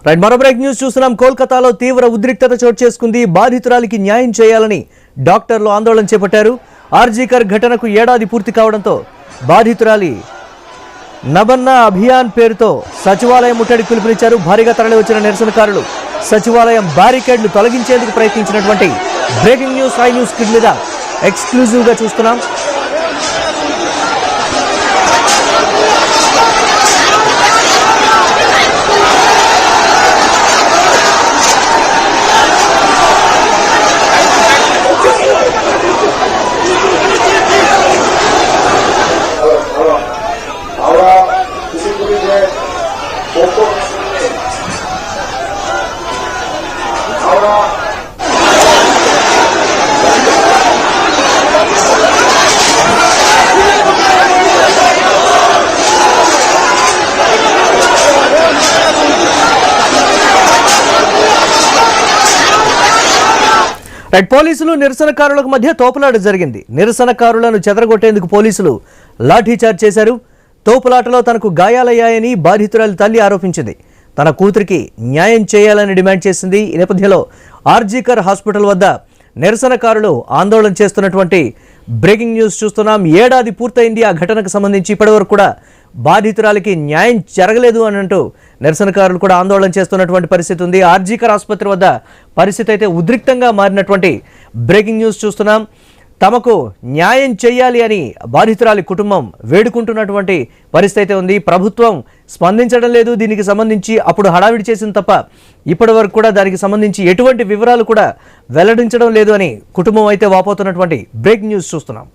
Right, మరో break news చూస్తున్నాం. కోల్కతాలో తీవ్ర ఉద్రిక్తత చోటు చేసుకుంది. బాధితురాలికి న్యాయం చేయాలని డాక్టర్లు ఆందోళన చేపట్టారు. ఆర్జీకర్ ఘటనకు ఏడాది పూర్తి కావడంతో బాధితురాలి నబన్నా అభియాన్ పేరుతో సచివాలయం ముట్టడి పిలుపునిచ్చారు. భారీగా తరలివచ్చిన నిరసనకారులు సచివాలయం బ్యారికేడ్లు తొలగించేందుకు ప్రయత్నించినటువంటి బ్రేకింగ్ న్యూస్ ఐ న్యూస్ కిడ్ మీద ఎక్స్క్లూజివ్గా చూస్తున్నాం. రైట్, పోలీసులు నిరసనకారులకు మధ్య తోపులాట జరిగింది. నిరసనకారులను చెదరగొట్టేందుకు పోలీసులు లాఠీచార్జ్ చేశారు. తోపులాటలో తనకు గాయాలయ్యాయని బాధితురాలి తల్లి ఆరోపించింది. తన కూతురికి న్యాయం చేయాలని డిమాండ్ చేసింది. ఈ నేపథ్యంలో ఆర్జీకర్ హాస్పిటల్ వద్ద నిరసనకారులు ఆందోళన చేస్తున్నటువంటి బ్రేకింగ్ న్యూస్ చూస్తున్నాం. ఏడాది పూర్తయింది ఆ ఘటనకు సంబంధించి. ఇప్పటివరకు కూడా బాధితురాలికి న్యాయం జరగలేదు అని అంటూ నిరసనకారులు కూడా ఆందోళన చేస్తున్నటువంటి పరిస్థితి ఉంది. ఆర్జీకర్ ఆసుపత్రి వద్ద పరిస్థితి అయితే ఉద్రిక్తంగా మారినటువంటి బ్రేకింగ్ న్యూస్ చూస్తున్నాం. తమకు న్యాయం చేయాలి అని బాధితురాలి కుటుంబం వేడుకుంటున్నటువంటి పరిస్థితి అయితే ఉంది. ప్రభుత్వం స్పందించడం లేదు దీనికి సంబంధించి. అప్పుడు హడావిడి చేసిన తప్ప ఇప్పటి వరకు కూడా దానికి సంబంధించి ఎటువంటి వివరాలు కూడా వెల్లడించడం లేదు అని కుటుంబం అయితే వాపోతున్నటువంటి బ్రేకింగ్ న్యూస్ చూస్తున్నాం.